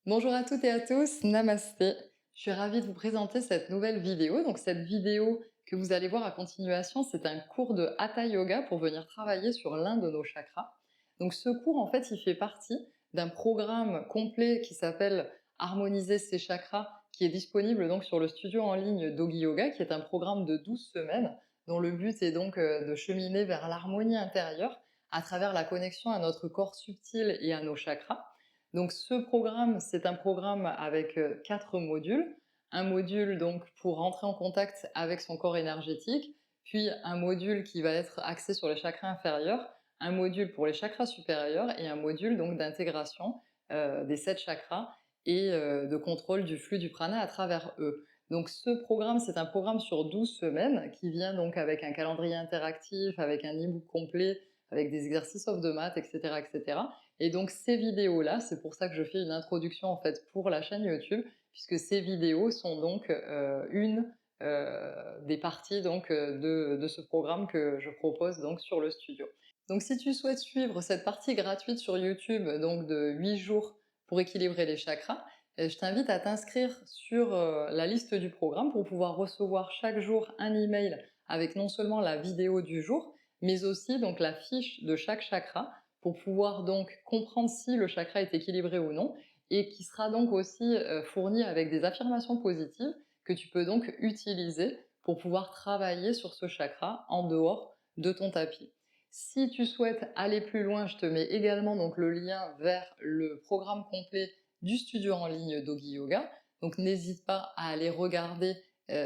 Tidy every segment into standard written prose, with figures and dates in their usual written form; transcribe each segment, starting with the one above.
Bonjour à toutes et à tous, namasté. Je suis ravie de vous présenter cette nouvelle vidéo. Donc cette vidéo que vous allez voir à continuation, c'est un cours de Hatha Yoga pour venir travailler sur l'un de nos chakras. Donc ce cours, en fait, il fait partie d'un programme complet qui s'appelle Harmoniser ses chakras, qui est disponible donc sur le studio en ligne Dogi Yoga, qui est un programme de 12 semaines, dont le but est donc de cheminer vers l'harmonie intérieure à travers la connexion à notre corps subtil et à nos chakras. Donc ce programme, c'est un programme avec 4 modules. Un module donc pour rentrer en contact avec son corps énergétique, puis un module qui va être axé sur les chakras inférieurs, un module pour les chakras supérieurs et un module donc d'intégration des 7 chakras et de contrôle du flux du prana à travers eux. Donc ce programme, c'est un programme sur 12 semaines qui vient donc avec un calendrier interactif, avec un e-book complet, avec des exercices off de maths, etc., etc. Et donc ces vidéos-là, c'est pour ça que je fais une introduction en fait pour la chaîne YouTube, puisque ces vidéos sont donc une des parties donc de ce programme que je propose donc sur le studio. Donc si tu souhaites suivre cette partie gratuite sur YouTube donc de 8 jours pour équilibrer les chakras, je t'invite à t'inscrire sur la liste du programme pour pouvoir recevoir chaque jour un email avec non seulement la vidéo du jour, mais aussi donc la fiche de chaque chakra pour pouvoir donc comprendre si le chakra est équilibré ou non, et qui sera donc aussi fourni avec des affirmations positives que tu peux donc utiliser pour pouvoir travailler sur ce chakra en dehors de ton tapis. Si tu souhaites aller plus loin, je te mets également donc le lien vers le programme complet du studio en ligne Dogi Yoga. Donc n'hésite pas à aller regarder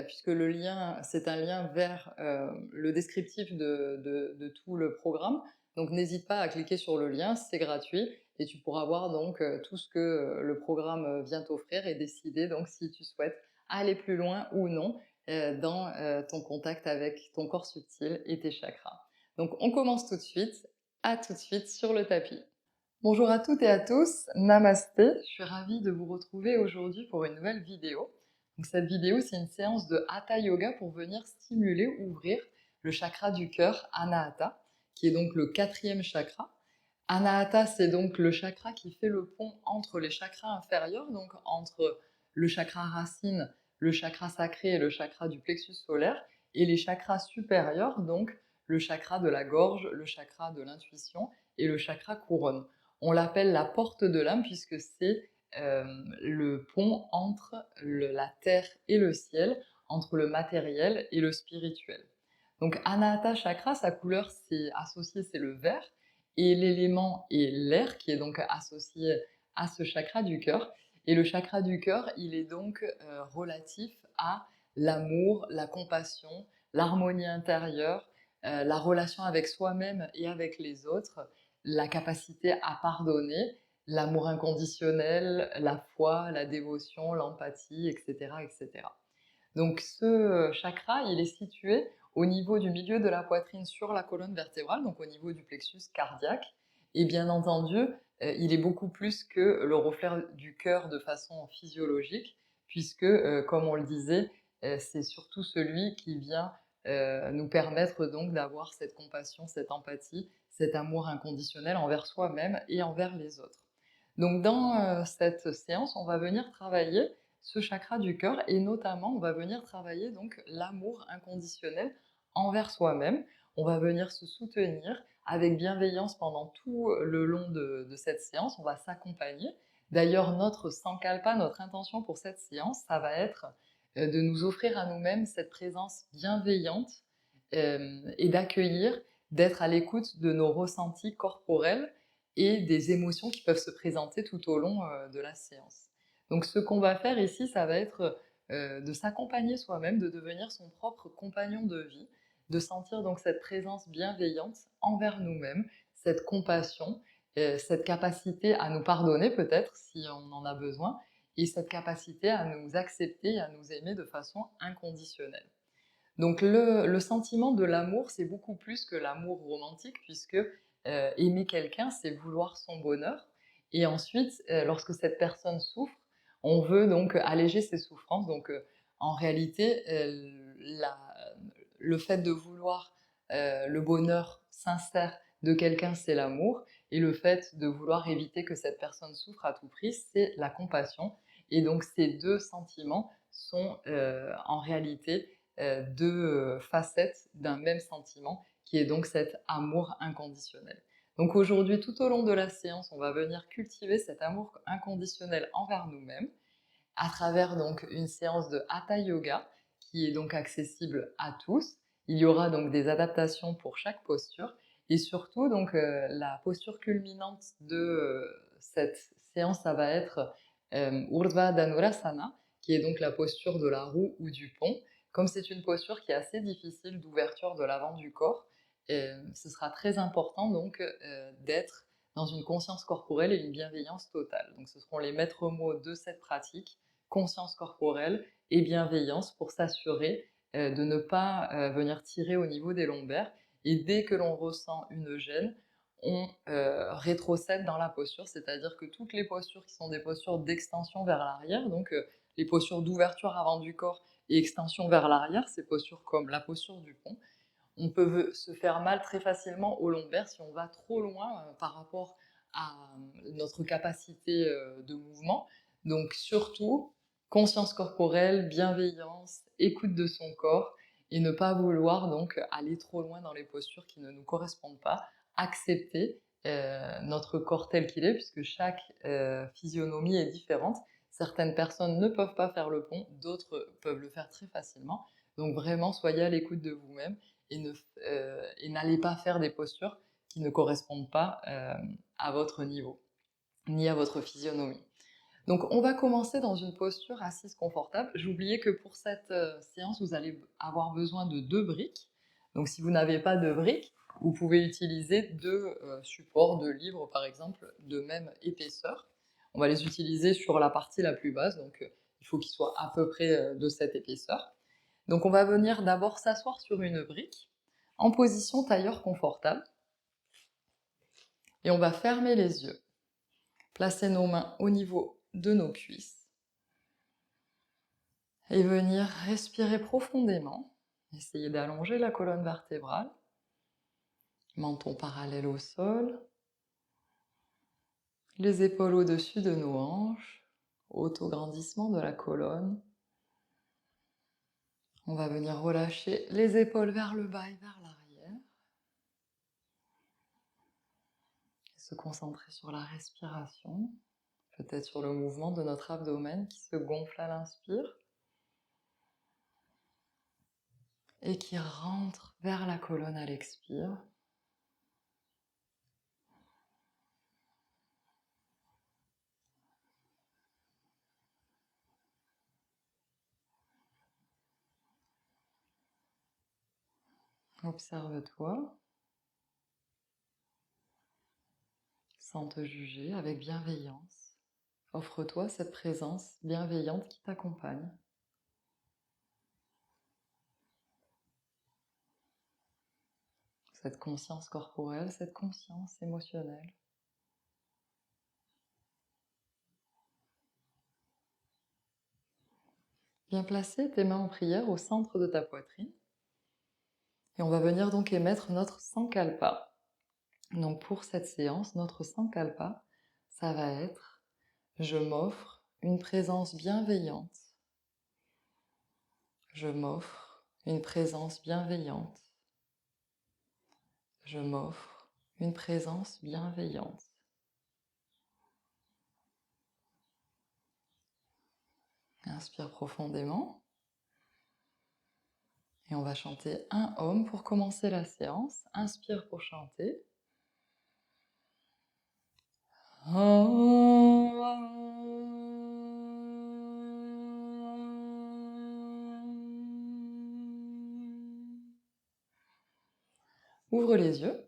puisque le lien, c'est un lien vers le descriptif de tout le programme. Donc n'hésite pas à cliquer sur le lien, c'est gratuit et tu pourras voir donc tout ce que le programme vient t'offrir et décider donc si tu souhaites aller plus loin ou non dans ton contact avec ton corps subtil et tes chakras. Donc on commence tout de suite, à tout de suite sur le tapis. Bonjour à toutes et à tous, namasté, je suis ravie de vous retrouver aujourd'hui pour une nouvelle vidéo. Donc cette vidéo, c'est une séance de Hatha Yoga pour venir stimuler, ouvrir le chakra du cœur, Anahata, qui est donc le quatrième chakra. Anahata, c'est donc le chakra qui fait le pont entre les chakras inférieurs, donc entre le chakra racine, le chakra sacré et le chakra du plexus solaire, et les chakras supérieurs, donc le chakra de la gorge, le chakra de l'intuition et le chakra couronne. On l'appelle la porte de l'âme puisque c'est le pont entre la terre et le ciel, entre le matériel et le spirituel. Donc Anahata Chakra, sa couleur c'est associé, c'est le vert, et l'élément est l'air qui est donc associé à ce chakra du cœur. Et le chakra du cœur, il est donc relatif à l'amour, la compassion, l'harmonie intérieure, la relation avec soi-même et avec les autres, la capacité à pardonner, l'amour inconditionnel, la foi, la dévotion, l'empathie, etc., etc. Donc ce chakra, il est situé au niveau du milieu de la poitrine sur la colonne vertébrale, donc au niveau du plexus cardiaque. Et bien entendu, il est beaucoup plus que le reflet du cœur de façon physiologique, puisque, comme on le disait, c'est surtout celui qui vient nous permettre donc d'avoir cette compassion, cette empathie, cet amour inconditionnel envers soi-même et envers les autres. Donc dans cette séance, on va venir travailler ce chakra du cœur et notamment on va venir travailler donc l'amour inconditionnel envers soi-même. On va venir se soutenir avec bienveillance pendant tout le long de cette séance. On va s'accompagner. D'ailleurs, notre sankalpa, notre intention pour cette séance, ça va être de nous offrir à nous-mêmes cette présence bienveillante et d'accueillir, d'être à l'écoute de nos ressentis corporels et des émotions qui peuvent se présenter tout au long de la séance. Donc ce qu'on va faire ici, ça va être de s'accompagner soi-même, de devenir son propre compagnon de vie, de sentir donc cette présence bienveillante envers nous-mêmes, cette compassion, cette capacité à nous pardonner peut-être si on en a besoin, et cette capacité à nous accepter et à nous aimer de façon inconditionnelle. Donc le sentiment de l'amour, c'est beaucoup plus que l'amour romantique, puisque aimer quelqu'un, c'est vouloir son bonheur. Et ensuite, lorsque cette personne souffre, on veut donc alléger ses souffrances. Donc en réalité, le fait de vouloir le bonheur sincère de quelqu'un, c'est l'amour. et le fait de vouloir éviter que cette personne souffre à tout prix, c'est la compassion. Et donc ces deux sentiments sont en réalité deux facettes d'un même sentiment, qui est donc cet amour inconditionnel. Donc aujourd'hui, tout au long de la séance, on va venir cultiver cet amour inconditionnel envers nous-mêmes, à travers donc une séance de Hatha Yoga qui est donc accessible à tous. Il y aura donc des adaptations pour chaque posture et surtout donc la posture culminante de cette séance, ça va être Urdhva Dhanurasana, qui est donc la posture de la roue ou du pont. Comme c'est une posture qui est assez difficile d'ouverture de l'avant du corps, ce sera très important donc d'être dans une conscience corporelle et une bienveillance totale. Donc ce seront les maîtres mots de cette pratique: conscience corporelle et bienveillance, pour s'assurer de ne pas venir tirer au niveau des lombaires. Et dès que l'on ressent une gêne, on rétrocède dans la posture, c'est-à-dire que toutes les postures qui sont des postures d'extension vers l'arrière, donc les postures d'ouverture avant du corps et extension vers l'arrière, ces postures comme la posture du pont, on peut se faire mal très facilement au lombaire si on va trop loin par rapport à notre capacité de mouvement. Donc surtout, conscience corporelle, bienveillance, écoute de son corps, et ne pas vouloir donc aller trop loin dans les postures qui ne nous correspondent pas. Accepter notre corps tel qu'il est, puisque chaque physionomie est différente. Certaines personnes ne peuvent pas faire le pont, d'autres peuvent le faire très facilement. Donc vraiment, soyez à l'écoute de vous-même et n'allez pas faire des postures qui ne correspondent pas à votre niveau, ni à votre physionomie. Donc on va commencer dans une posture assise confortable. J'oubliais que pour cette séance, vous allez avoir besoin de 2 briques. Donc si vous n'avez pas de briques, vous pouvez utiliser 2 supports de livres, par exemple, de même épaisseur. On va les utiliser sur la partie la plus basse, donc il faut qu'ils soient à peu près de cette épaisseur. Donc on va venir d'abord s'asseoir sur une brique, en position tailleur confortable, et on va fermer les yeux. Placer nos mains au niveau de nos cuisses, et venir respirer profondément. Essayez d'allonger la colonne vertébrale, menton parallèle au sol, les épaules au-dessus de nos hanches, auto-grandissement de la colonne. On va venir relâcher les épaules vers le bas et vers l'arrière. Se concentrer sur la respiration, peut-être sur le mouvement de notre abdomen qui se gonfle à l'inspire et qui rentre vers la colonne à l'expire. Observe-toi, sans te juger, avec bienveillance. Offre-toi cette présence bienveillante qui t'accompagne. Cette conscience corporelle, cette conscience émotionnelle. Viens placer tes mains en prière au centre de ta poitrine. Et on va venir donc émettre notre Sankalpa. Donc pour cette séance, notre Sankalpa, ça va être: je m'offre une présence bienveillante. Je m'offre une présence bienveillante. Je m'offre une présence bienveillante. Inspire profondément. Et on va chanter un Om pour commencer la séance. Inspire pour chanter. Ouvre les yeux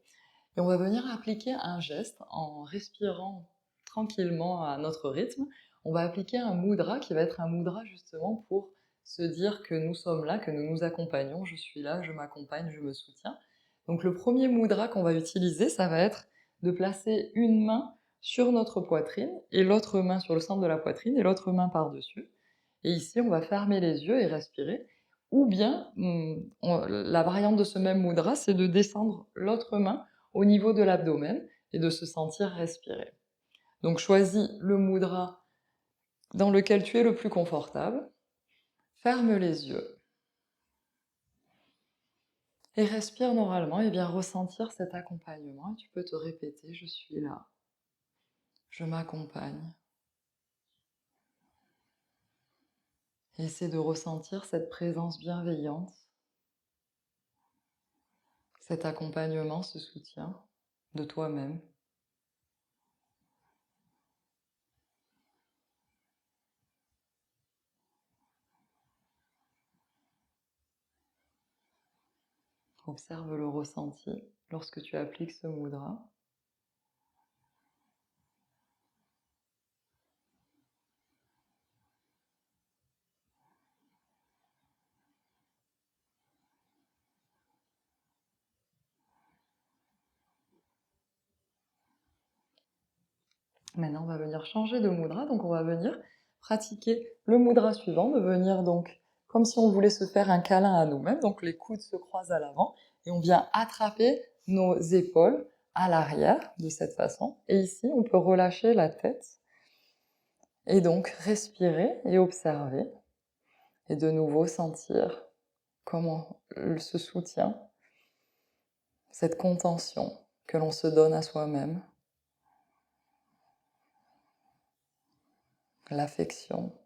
et on va venir appliquer un geste en respirant tranquillement à notre rythme. On va appliquer un mudra qui va être un mudra justement pour se dire que nous sommes là, que nous nous accompagnons, je suis là, je m'accompagne, je me soutiens. Donc le premier mudra qu'on va utiliser, ça va être de placer une main sur notre poitrine et l'autre main sur le centre de la poitrine et l'autre main par-dessus. Et ici, on va fermer les yeux et respirer. Ou bien, la variante de ce même mudra, c'est de descendre l'autre main au niveau de l'abdomen, et de se sentir respirer. Donc choisis le mudra dans lequel tu es le plus confortable, ferme les yeux et respire normalement et bien ressentir cet accompagnement. Et tu peux te répéter, je suis là, je m'accompagne. Et essaie de ressentir cette présence bienveillante, cet accompagnement, ce soutien de toi-même. Observe le ressenti lorsque tu appliques ce mudra. Maintenant, on va venir changer de mudra, donc on va venir pratiquer le mudra suivant, de venir donc comme si on voulait se faire un câlin à nous-mêmes, donc les coudes se croisent à l'avant, et on vient attraper nos épaules à l'arrière, de cette façon, et ici, on peut relâcher la tête, et donc respirer et observer, et de nouveau sentir comment ce soutien, cette contention que l'on se donne à soi-même, l'affection.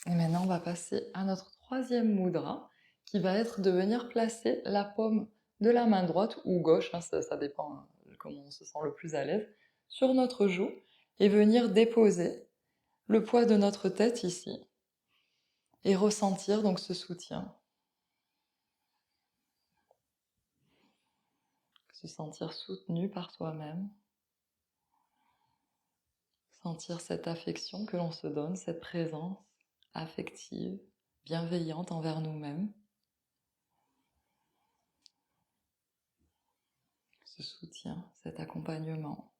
Et maintenant, on va passer à notre troisième mudra, qui va être de venir placer la paume de la main droite ou gauche, hein, ça dépend comment on se sent le plus à l'aise, sur notre joue, et venir déposer le poids de notre tête ici, et ressentir donc ce soutien. Se sentir soutenu par soi-même, sentir cette affection que l'on se donne, cette présence affective, bienveillante envers nous-mêmes, ce soutien, cet accompagnement.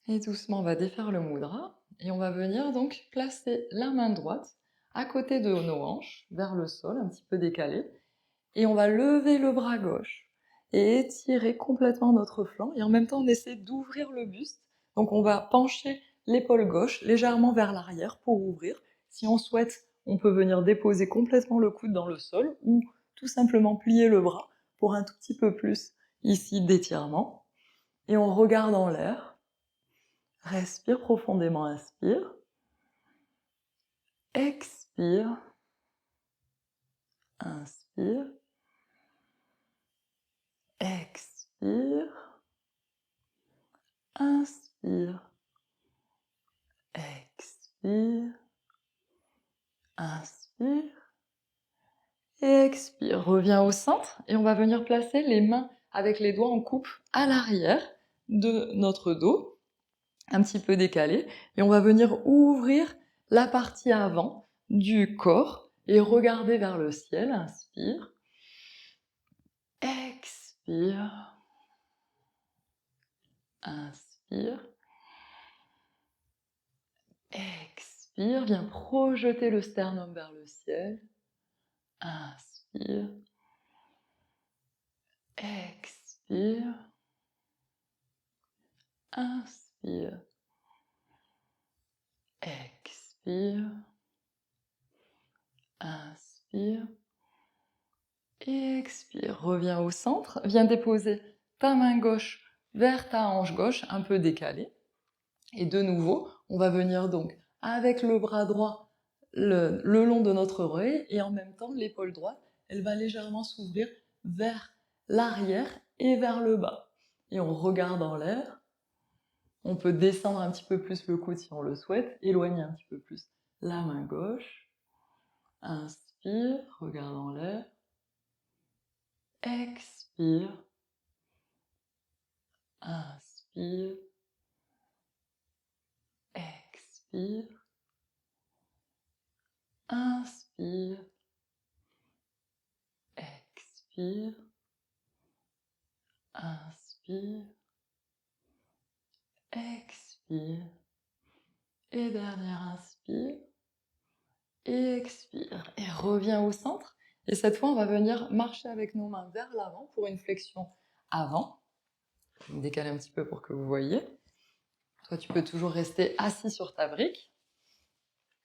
Et doucement, on va défaire le mudra et on va venir donc placer la main droite à côté de nos hanches, vers le sol, un petit peu décalé, et on va lever le bras gauche et étirer complètement notre flanc, et en même temps on essaie d'ouvrir le buste, donc on va pencher l'épaule gauche légèrement vers l'arrière pour ouvrir. Si on souhaite, on peut venir déposer complètement le coude dans le sol ou tout simplement plier le bras pour un tout petit peu plus ici d'étirement, et on regarde en l'air. Respire profondément, inspire. Expire. Inspire. Expire. Inspire. Expire. Inspire. Expire. Reviens au centre et on va venir placer les mains avec les doigts en coupe à l'arrière de notre dos, un petit peu décalé, et on va venir ouvrir la partie avant du corps et regarder vers le ciel. Inspire. Expire. Inspire. Expire. Viens projeter le sternum vers le ciel. Inspire. Expire. Inspire. Expire. Inspire. Et expire. Reviens au centre. Viens déposer ta main gauche vers ta hanche gauche, un peu décalée. Et de nouveau, on va venir donc avec le bras droit le long de notre oreille, et en même temps, l'épaule droite, elle va légèrement s'ouvrir vers l'arrière et vers le bas. Et on regarde en l'air, On peut descendre un petit peu plus le coude si on le souhaite, éloigner un petit peu plus la main gauche. Inspire, regarde en l'air. Expire. Inspire. Expire. Inspire. Expire. Inspire. Expire. Et dernière inspire. Et expire. Et reviens au centre. Et cette fois, on va venir marcher avec nos mains vers l'avant pour une flexion avant. Je vais me décaler un petit peu pour que vous voyez. Toi, tu peux toujours rester assis sur ta brique.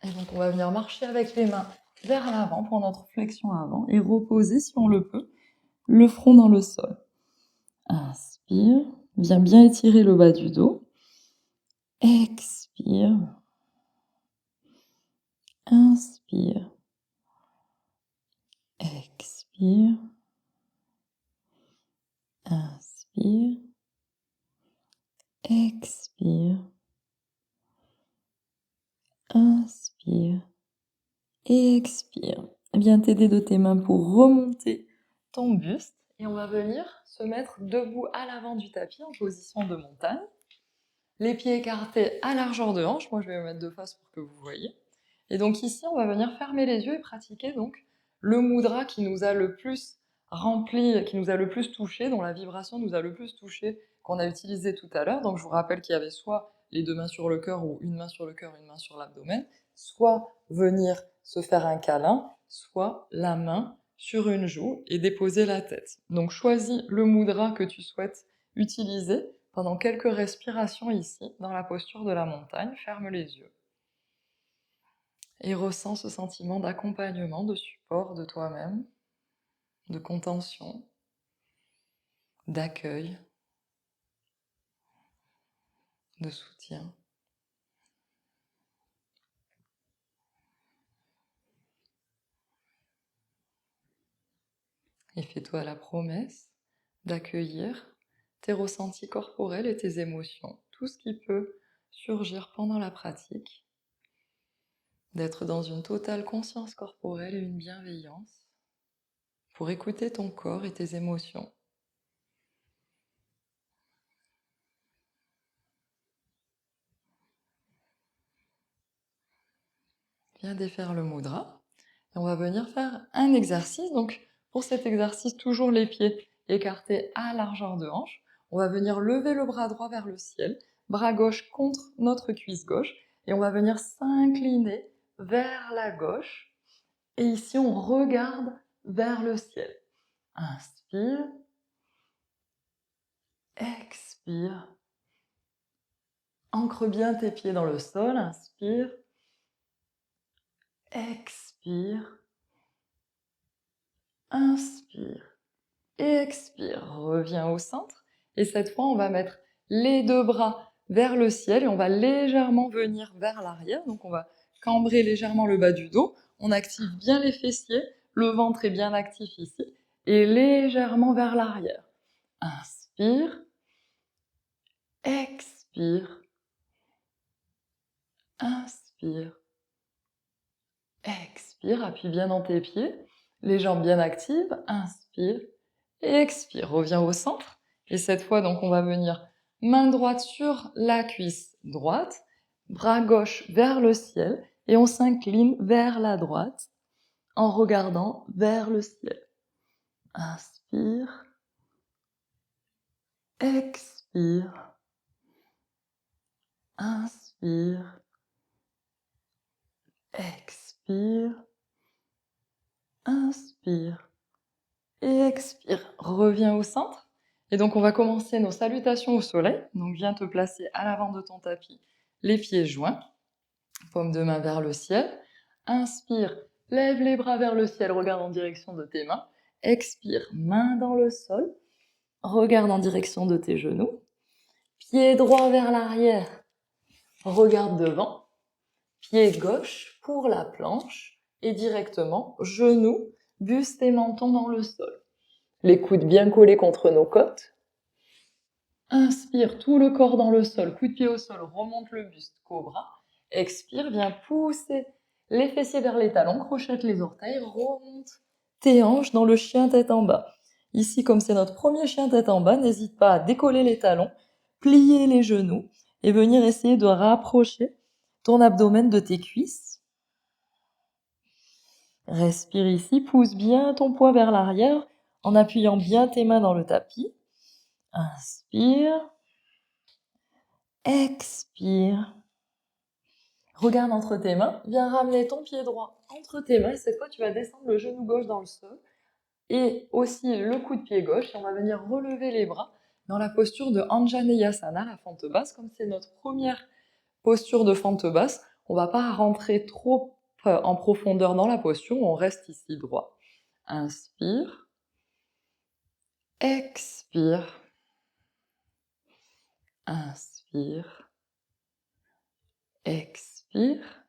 Et donc, on va venir marcher avec les mains vers l'avant pour notre flexion avant et reposer, si on le peut, le front dans le sol. Inspire. Viens bien étirer le bas du dos. Expire. Inspire. Expire. Inspire. Expire. Inspire. Et expire. Viens t'aider de tes mains pour remonter ton buste. Et on va venir se mettre debout à l'avant du tapis en position de montagne. Les pieds écartés à largeur de hanche. Moi, je vais me mettre de face pour que vous voyez. Et donc ici, on va venir fermer les yeux et pratiquer donc le mudra qui nous a le plus rempli, qui nous a le plus touché, dont la vibration nous a le plus touché, qu'on a utilisé tout à l'heure. Donc je vous rappelle qu'il y avait soit les deux mains sur le cœur ou une main sur le cœur, une main sur l'abdomen, soit venir se faire un câlin, soit la main sur une joue et déposer la tête. Donc choisis le mudra que tu souhaites utiliser pendant quelques respirations ici, dans la posture de la montagne. Ferme les yeux. Et ressens ce sentiment d'accompagnement, de support de toi-même, de contention, d'accueil, de soutien. Et fais-toi la promesse d'accueillir tes ressentis corporels et tes émotions, tout ce qui peut surgir pendant la pratique, d'être dans une totale conscience corporelle et une bienveillance pour écouter ton corps et tes émotions. Viens défaire le mudra et on va venir faire un exercice. Donc pour cet exercice, toujours les pieds écartés à largeur de hanche. On va venir lever le bras droit vers le ciel, bras gauche contre notre cuisse gauche et on va venir s'incliner vers la gauche. Et ici, on regarde vers le ciel. Inspire. Expire. Ancre bien tes pieds dans le sol. Inspire. Expire. Inspire. Et expire. Reviens au centre. Et cette fois, on va mettre les deux bras vers le ciel et on va légèrement venir vers l'arrière. Donc, on va cambrer légèrement le bas du dos. On active bien les fessiers. Le ventre est bien actif ici. Et légèrement vers l'arrière. Inspire. Expire. Inspire. Expire. Appuie bien dans tes pieds. Les jambes bien actives. Inspire. Et expire. Reviens au centre. Et cette fois, donc, on va venir main droite sur la cuisse droite, bras gauche vers le ciel, et on s'incline vers la droite en regardant vers le ciel. Inspire. Expire. Inspire. Expire. Inspire. Et expire. Reviens au centre. Et donc, on va commencer nos salutations au soleil. Donc, viens te placer à l'avant de ton tapis, les pieds joints, paume de main vers le ciel. Inspire, lève les bras vers le ciel, regarde en direction de tes mains. Expire, main dans le sol, regarde en direction de tes genoux. Pied droit vers l'arrière, regarde devant. Pied gauche pour la planche et directement genoux, buste et menton dans le sol. Les coudes bien collés contre nos côtes. Inspire, tout le corps dans le sol, coup de pied au sol, remonte le buste, cobra. Expire, viens pousser les fessiers vers les talons, crochette les orteils, remonte tes hanches dans le chien tête en bas. Ici, comme c'est notre premier chien tête en bas, n'hésite pas à décoller les talons, plier les genoux et venir essayer de rapprocher ton abdomen de tes cuisses. Respire ici, pousse bien ton poids vers l'arrière en appuyant bien tes mains dans le tapis. Inspire. Expire. Regarde entre tes mains, viens ramener ton pied droit entre tes mains et cette fois tu vas descendre le genou gauche dans le sol et aussi le coup de pied gauche et on va venir relever les bras dans la posture de Anjaneyasana, la fente basse. Comme c'est notre première posture de fente basse, on va pas rentrer trop en profondeur dans la posture, on reste ici droit. Inspire. Expire. Inspire. Expire.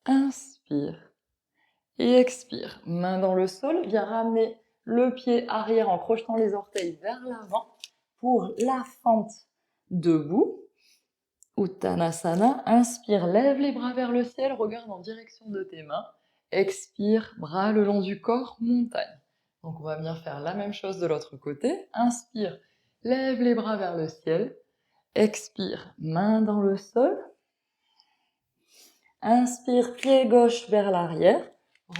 Inspire. Et expire. Main dans le sol, viens ramener le pied arrière en crochetant les orteils vers l'avant pour la fente debout. Uttanasana. Inspire, lève les bras vers le ciel, regarde en direction de tes mains. Expire, bras le long du corps, montagne. Donc on va venir faire la même chose de l'autre côté. Inspire, lève les bras vers le ciel. Expire, main dans le sol. Inspire, pied gauche vers l'arrière.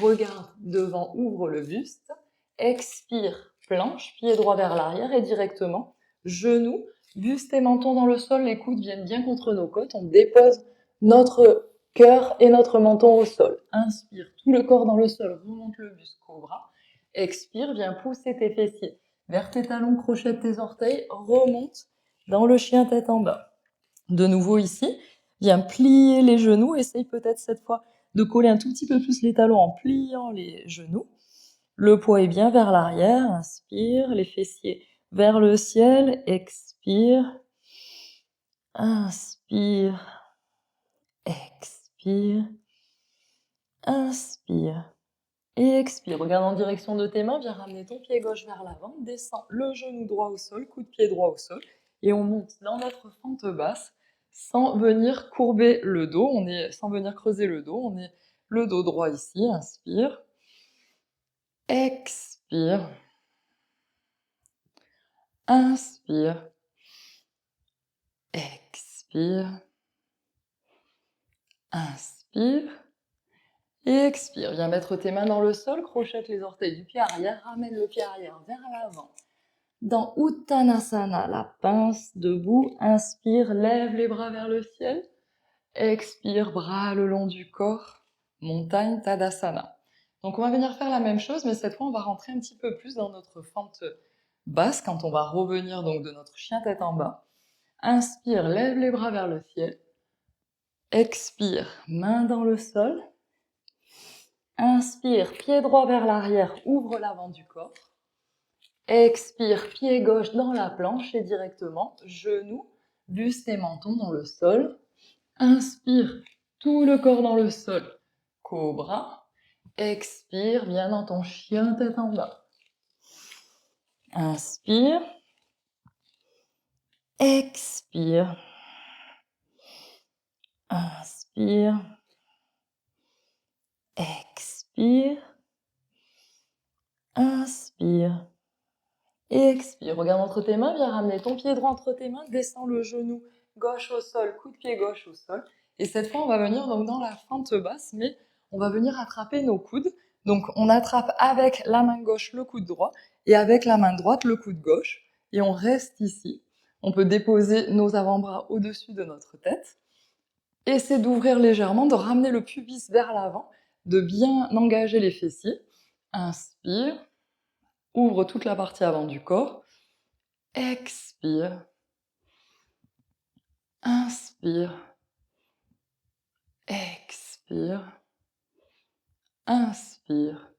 Regarde devant, ouvre le buste. Expire, planche, pied droit vers l'arrière et directement, genoux, buste et menton dans le sol. Les coudes viennent bien contre nos côtes. On dépose notre cœur et notre menton au sol. Inspire, tout le corps dans le sol, remonte le buste, cobra. Expire, viens pousser tes fessiers vers tes talons, crochette tes orteils, remonte dans le chien tête en bas. De nouveau ici, viens plier les genoux, essaye peut-être cette fois de coller un tout petit peu plus les talons en pliant les genoux. Le poids est bien vers l'arrière, inspire, les fessiers vers le ciel, expire, inspire, expire, inspire et expire. Regarde en direction de tes mains, viens ramener ton pied gauche vers l'avant, descends le genou droit au sol, coup de pied droit au sol et on monte dans notre fente basse sans venir courber le dos, sans venir creuser le dos, on est le dos droit ici, inspire, expire, inspire, expire, inspire et expire. Viens mettre tes mains dans le sol, crochette les orteils du pied arrière, ramène le pied arrière vers l'avant. Dans Uttanasana, la pince debout, inspire, lève les bras vers le ciel, expire, bras le long du corps, montagne Tadasana. Donc on va venir faire la même chose, mais cette fois on va rentrer un petit peu plus dans notre fente basse quand on va revenir donc de notre chien tête en bas. Inspire, lève les bras vers le ciel, expire, main dans le sol, inspire, pied droit vers l'arrière, ouvre l'avant du corps. Expire, pied gauche dans la planche et directement, genoux, buste et menton dans le sol. Inspire, tout le corps dans le sol, cobra. Expire, viens dans ton chien tête en bas. Inspire. Expire. Inspire. Expire. Inspire. Et expire. Regarde entre tes mains, viens ramener ton pied droit entre tes mains, descends le genou gauche au sol, coup de pied gauche au sol. Et cette fois, on va venir donc dans la fente basse, mais on va venir attraper nos coudes. Donc, on attrape avec la main gauche le coude droit et avec la main droite le coude gauche. Et on reste ici. On peut déposer nos avant-bras au-dessus de notre tête. Essaie d'ouvrir légèrement, de ramener le pubis vers l'avant, de bien engager les fessiers. Inspire. Ouvre toute la partie avant du corps. Expire. Inspire. Expire. Inspire.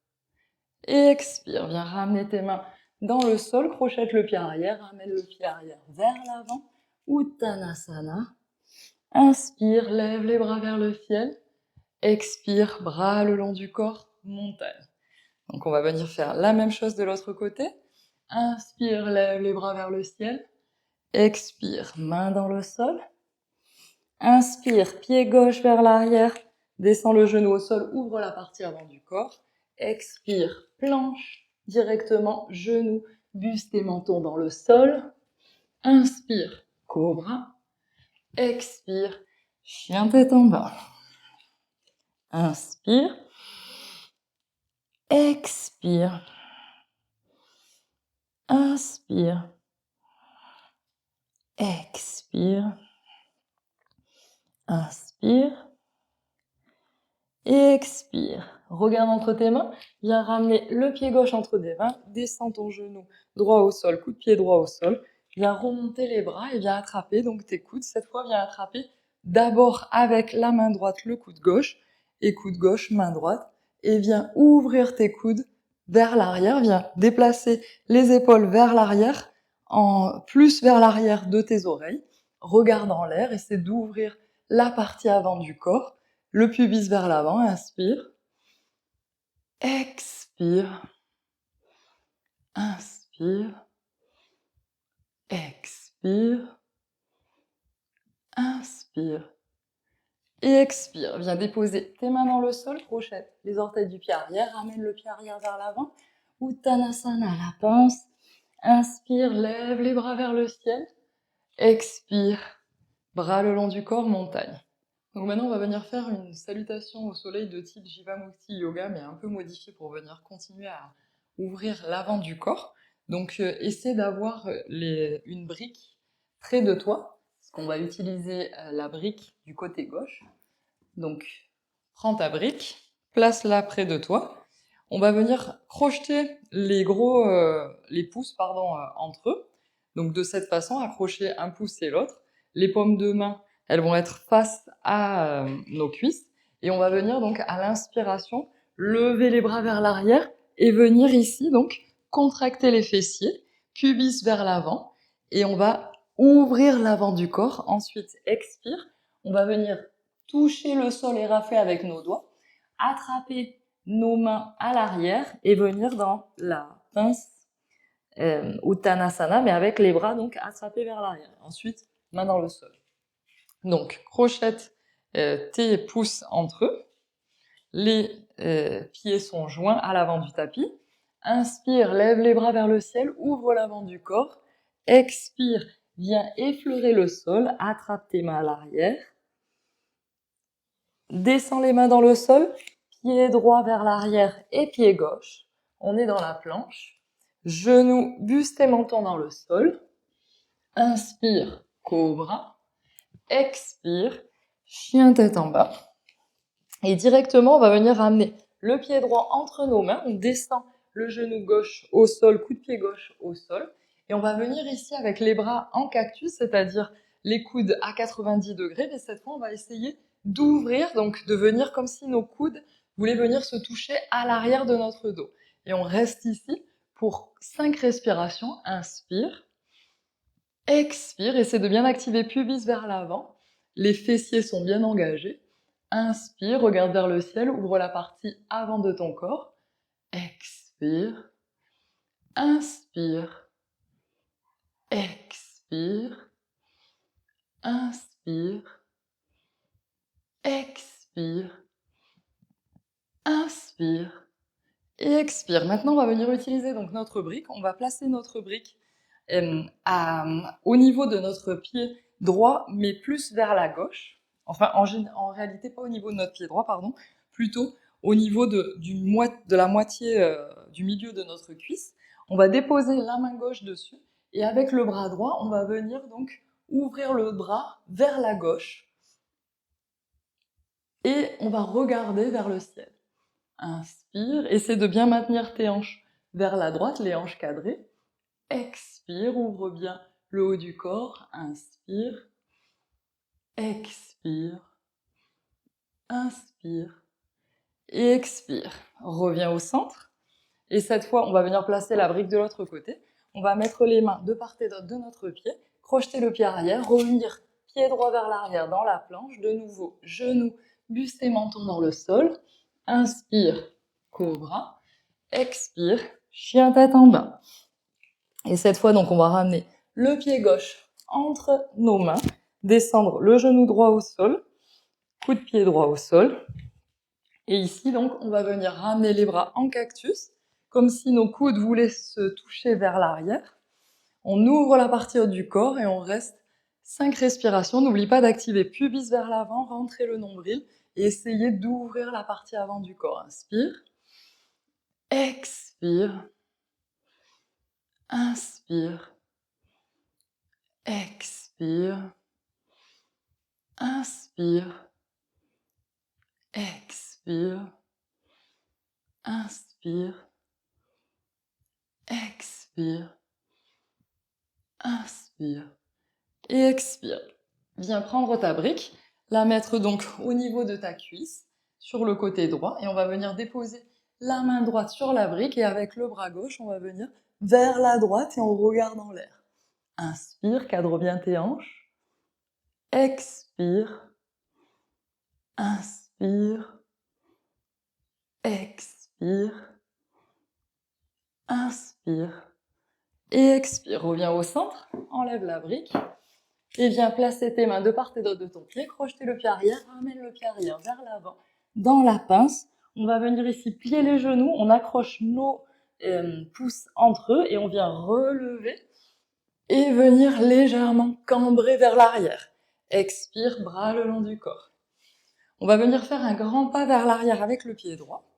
Et expire. Viens ramener tes mains dans le sol. Crochette le pied arrière. Ramène le pied arrière vers l'avant. Uttanasana. Inspire. Lève les bras vers le ciel. Expire. Bras le long du corps. Montagne. Donc on va venir faire la même chose de l'autre côté. Inspire. Lève les bras vers le ciel. Expire, main dans le sol. Inspire, pied gauche vers l'arrière. Descends le genou au sol, ouvre la partie avant du corps. Expire, planche directement, genou, buste et menton dans le sol. Inspire, cobra. Expire, chien tête en bas. Inspire. Expire. Inspire. Expire. Inspire. Expire. Regarde entre tes mains. Viens ramener le pied gauche entre tes mains. Descends ton genou droit au sol. Coup de pied droit au sol. Viens remonter les bras et viens attraper donc tes coudes. Cette fois, viens attraper d'abord avec la main droite le coude gauche. Et coude gauche, main droite. Et viens ouvrir tes coudes vers l'arrière. Viens déplacer les épaules vers l'arrière. Plus vers l'arrière de tes oreilles. Regarde en l'air. Essaie d'ouvrir la partie avant du corps. Le pubis vers l'avant, inspire. Expire. Inspire. Expire. Inspire. Et expire. Viens déposer tes mains dans le sol, crochette les orteils du pied arrière, ramène le pied arrière vers l'avant. Uttanasana, la pince. Inspire, lève les bras vers le ciel. Expire. Bras le long du corps, montagne. Donc maintenant, on va venir faire une salutation au soleil de type Jivamukti Yoga, mais un peu modifiée pour venir continuer à ouvrir l'avant du corps. Donc essaie d'avoir une brique près de toi, parce qu'on va utiliser la brique du côté gauche. Donc prends ta brique, place-la près de toi. On va venir crocheter les pouces entre eux. Donc de cette façon, accrocher un pouce et l'autre. Les paumes de main, elles vont être face à nos cuisses. Et on va venir donc à l'inspiration, lever les bras vers l'arrière et venir ici donc contracter les fessiers, pubis vers l'avant. Et on va ouvrir l'avant du corps. Ensuite, expire. On va venir toucher le sol et rafler avec nos doigts. Attraper nos mains à l'arrière et venir dans la pince Uttanasana, mais avec les bras donc attrapés vers l'arrière. Ensuite, main dans le sol. Donc, crochette tes pouces entre eux. Les pieds sont joints à l'avant du tapis. Inspire, lève les bras vers le ciel, ouvre l'avant du corps. Expire, viens effleurer le sol, attrape tes mains à l'arrière. Descends les mains dans le sol, pied droit vers l'arrière et pied gauche. On est dans la planche. Genoux, buste et menton dans le sol. Inspire, cobra. Expire, chien tête en bas. Et directement, on va venir ramener le pied droit entre nos mains. On descend le genou gauche au sol, coup de pied gauche au sol. Et on va venir ici avec les bras en cactus, c'est-à-dire les coudes à 90 degrés. Mais cette fois, on va essayer d'ouvrir, donc de venir comme si nos coudes voulaient venir se toucher à l'arrière de notre dos. Et on reste ici pour 5 respirations. Inspire. Expire, essaie de bien activer pubis vers l'avant. Les fessiers sont bien engagés. Inspire, regarde vers le ciel, ouvre la partie avant de ton corps. Expire. Inspire. Expire. Inspire. Expire. Inspire. Et expire. Maintenant, on va venir utiliser donc notre brique. On va placer notre brique au niveau de notre pied droit, mais plus vers la gauche. Enfin, en réalité, pas au niveau de notre pied droit, pardon, plutôt au niveau de la moitié du milieu de notre cuisse. On va déposer la main gauche dessus et avec le bras droit, on va venir donc ouvrir le bras vers la gauche et on va regarder vers le ciel. Inspire, essaie de bien maintenir tes hanches vers la droite, les hanches cadrées. Expire, ouvre bien le haut du corps. Inspire. Expire. Inspire. Et expire. Reviens au centre. Et cette fois, on va venir placer la brique de l'autre côté. On va mettre les mains de part et d'autre de notre pied. Crocheter le pied arrière. Revenir pied droit vers l'arrière dans la planche. De nouveau, genou, buste et menton dans le sol. Inspire. Cobra. Expire. Chien tête en bas. Et cette fois, donc, on va ramener le pied gauche entre nos mains, descendre le genou droit au sol, coup de pied droit au sol. Et ici, donc, on va venir ramener les bras en cactus, comme si nos coudes voulaient se toucher vers l'arrière. On ouvre la partie haute du corps et on reste 5 respirations. N'oublie pas d'activer pubis vers l'avant, rentrer le nombril et essayer d'ouvrir la partie avant du corps. Inspire. Expire. Inspire. Expire. Inspire. Expire. Inspire. Expire. Inspire. Et expire. Viens prendre ta brique, la mettre donc au niveau de ta cuisse, sur le côté droit, et on va venir déposer la main droite sur la brique, et avec le bras gauche, on va venir vers la droite et on regarde en l'air. Inspire, cadre bien tes hanches. Expire. Inspire. Expire. Inspire. Et expire. Reviens au centre, enlève la brique. Et viens placer tes mains de part et d'autre de ton pied, crocheter le pied arrière, ramène le pied arrière vers l'avant. Dans la pince, on va venir ici plier les genoux, on accroche nos pouces entre eux et on vient relever et venir légèrement cambrer vers l'arrière. Expire, bras le long du corps. On va venir faire un grand pas vers l'arrière avec le pied droit.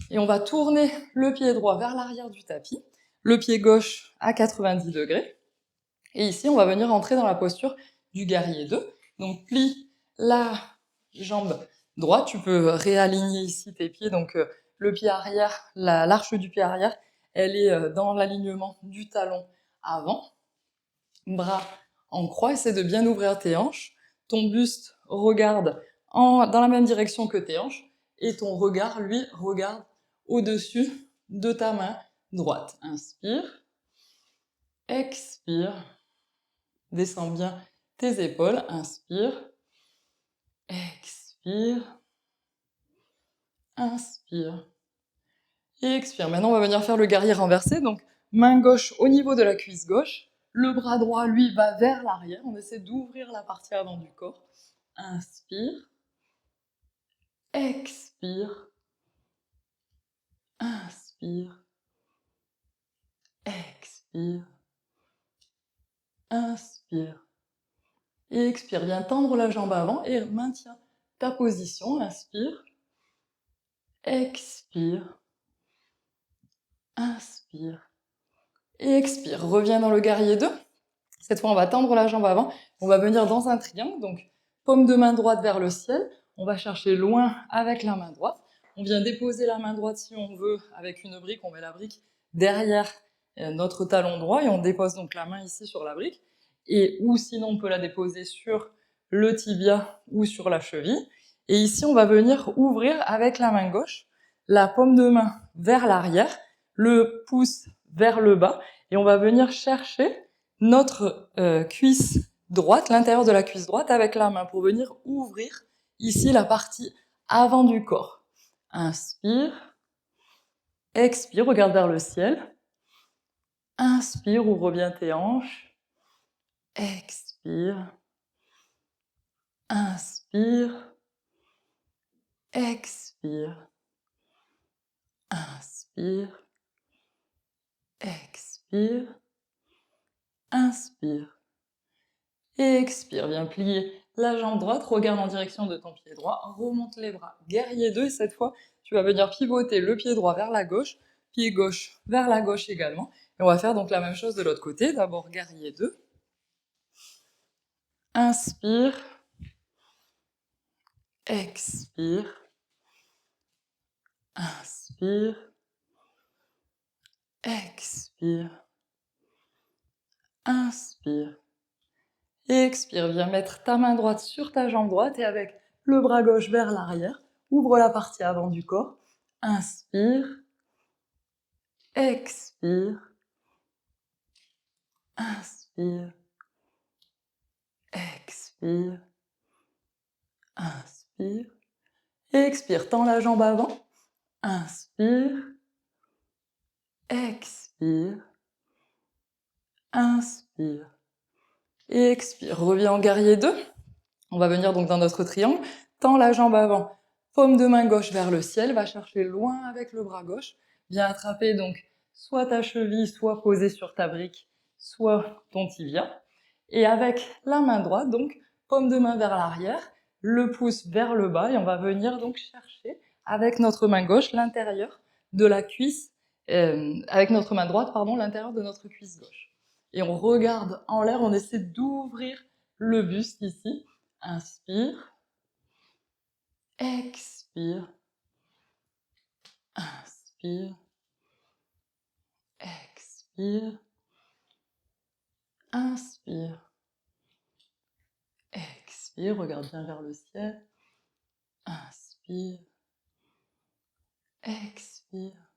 Et on va tourner le pied droit vers l'arrière du tapis, le pied gauche à 90 degrés. Et ici, on va venir entrer dans la posture du guerrier 2. Donc, plie la jambe droite. Tu peux réaligner ici tes pieds. Donc, le pied arrière, l'arche du pied arrière, elle est dans l'alignement du talon avant. Bras en croix. Essaie de bien ouvrir tes hanches. Ton buste regarde dans la même direction que tes hanches. Et ton regard, lui, regarde au-dessus de ta main droite. Inspire. Expire. Descends bien tes épaules, inspire, expire, inspire, et expire. Maintenant, on va venir faire le guerrier renversé, donc main gauche au niveau de la cuisse gauche, le bras droit, lui, va vers l'arrière, on essaie d'ouvrir la partie avant du corps, inspire, expire, inspire, expire, inspire. Et expire, viens tendre la jambe avant et maintiens ta position, inspire, expire, inspire et expire. Reviens dans le guerrier 2. Cette fois, on va tendre la jambe avant. On va venir dans un triangle, donc paume de main droite vers le ciel. On va chercher loin avec la main droite. On vient déposer la main droite si on veut avec une brique. On met la brique derrière notre talon droit et on dépose donc la main ici sur la brique. Ou sinon, on peut la déposer sur le tibia ou sur la cheville. Et ici, on va venir ouvrir avec la main gauche, la paume de main vers l'arrière, le pouce vers le bas, et on va venir chercher notre cuisse droite, l'intérieur de la cuisse droite avec la main pour venir ouvrir ici la partie avant du corps. Inspire, expire, regarde vers le ciel. Inspire, ouvre bien tes hanches. Expire, inspire, expire, inspire, expire, inspire. Et expire, viens plier la jambe droite, regarde en direction de ton pied droit, remonte les bras, guerrier 2, et cette fois, tu vas venir pivoter le pied droit vers la gauche, pied gauche vers la gauche également, et on va faire donc la même chose de l'autre côté, d'abord guerrier 2, inspire, expire, inspire, expire, inspire, et expire, viens mettre ta main droite sur ta jambe droite, et avec le bras gauche vers l'arrière, ouvre la partie avant du corps, inspire, expire, inspire, expire, inspire, expire, tends la jambe avant, inspire, expire, inspire, Et expire, reviens en guerrier 2. On va venir donc dans notre triangle, tends la jambe avant, paume de main gauche vers le ciel, va chercher loin avec le bras gauche, viens attraper donc soit ta cheville, soit posée sur ta brique, soit ton tibia. Et avec la main droite, donc paume de main vers l'arrière, le pouce vers le bas, et on va venir donc chercher avec notre main gauche l'intérieur de la cuisse, avec notre main droite, pardon, l'intérieur de notre cuisse gauche. Et on regarde en l'air, on essaie d'ouvrir le buste ici. Inspire, expire, inspire, expire, inspire, expire, regarde bien vers le ciel, inspire, expire,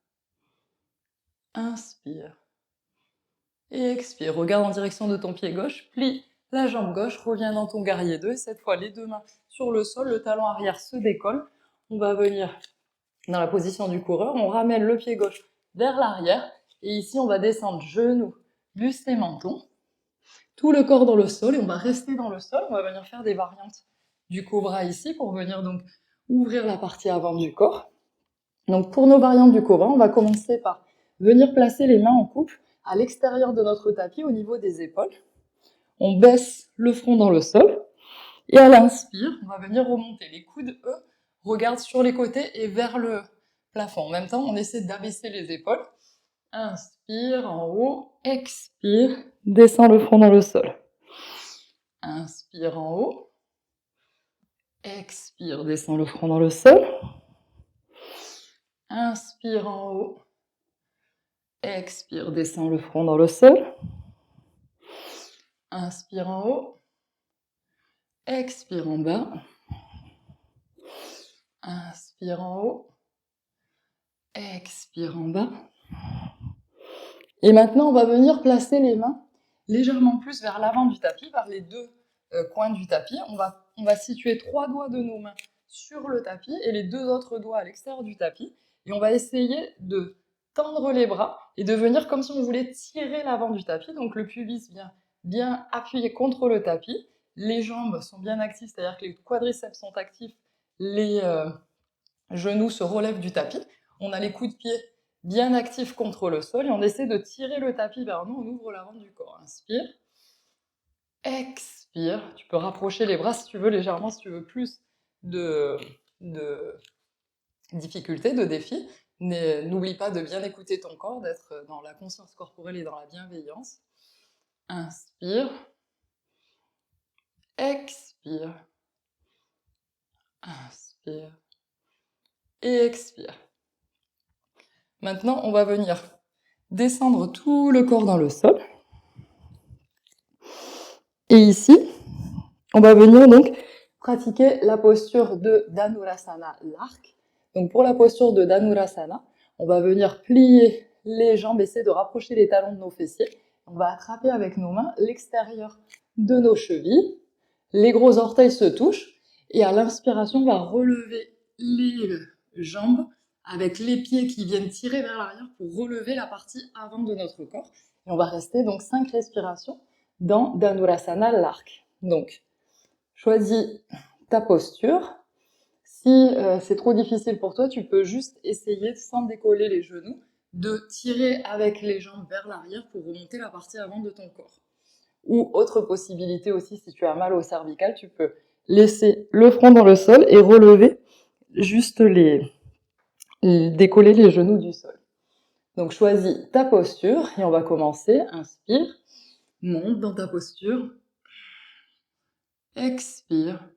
inspire, et expire, regarde en direction de ton pied gauche, plie la jambe gauche, reviens dans ton guerrier 2, et cette fois les deux mains sur le sol, le talon arrière se décolle, on va venir dans la position du coureur, on ramène le pied gauche vers l'arrière, et ici on va descendre genoux, buste et menton, tout le corps dans le sol, et on va rester dans le sol, on va venir faire des variantes du cobra ici, pour venir donc ouvrir la partie avant du corps. Donc pour nos variantes du cobra, on va commencer par venir placer les mains en couple à l'extérieur de notre tapis, au niveau des épaules. On baisse le front dans le sol, et à l'inspire, on va venir remonter. Les coudes, eux, regardent sur les côtés et vers le plafond. En même temps, on essaie d'abaisser les épaules. Inspire en haut, expire, descends le front dans le sol. Inspire en haut, expire, descends le front dans le sol. Inspire en haut, expire, descends le front dans le sol. Inspire en haut, expire en bas. Inspire en haut, expire en bas. Et maintenant, on va venir placer les mains légèrement plus vers l'avant du tapis, vers les deux coins du tapis. On va situer 3 doigts de nos mains sur le tapis et les 2 autres doigts à l'extérieur du tapis. Et on va essayer de tendre les bras et de venir comme si on voulait tirer l'avant du tapis. Donc le pubis vient bien appuyé contre le tapis. Les jambes sont bien actives, c'est-à-dire que les quadriceps sont actifs, les genoux se relèvent du tapis. On a les coups de pied bien actifs contre le sol et on essaie de tirer le tapis vers nous, on ouvre l'avant du corps. Inspire, expire. Tu peux rapprocher les bras si tu veux légèrement, si tu veux plus de difficulté, de défi. N'oublie pas de bien écouter ton corps, d'être dans la conscience corporelle et dans la bienveillance. Inspire, expire, inspire et expire. Maintenant, on va venir descendre tout le corps dans le sol. Et ici, on va venir donc pratiquer la posture de Dhanurasana, l'arc. Donc pour la posture de Dhanurasana, on va venir plier les jambes, essayer de rapprocher les talons de nos fessiers. On va attraper avec nos mains l'extérieur de nos chevilles. Les gros orteils se touchent. Et à l'inspiration, on va relever les jambes avec les pieds qui viennent tirer vers l'arrière pour relever la partie avant de notre corps. Et on va rester donc 5 respirations dans Dhanurasana, l'arc. Donc, choisis ta posture. Si c'est trop difficile pour toi, tu peux juste essayer, sans décoller les genoux, de tirer avec les jambes vers l'arrière pour remonter la partie avant de ton corps. Ou autre possibilité aussi, si tu as mal au cervical, tu peux laisser le front dans le sol et relever juste décoller les genoux du sol. Donc choisis ta posture et on va commencer. Inspire, monte dans ta posture. Expire,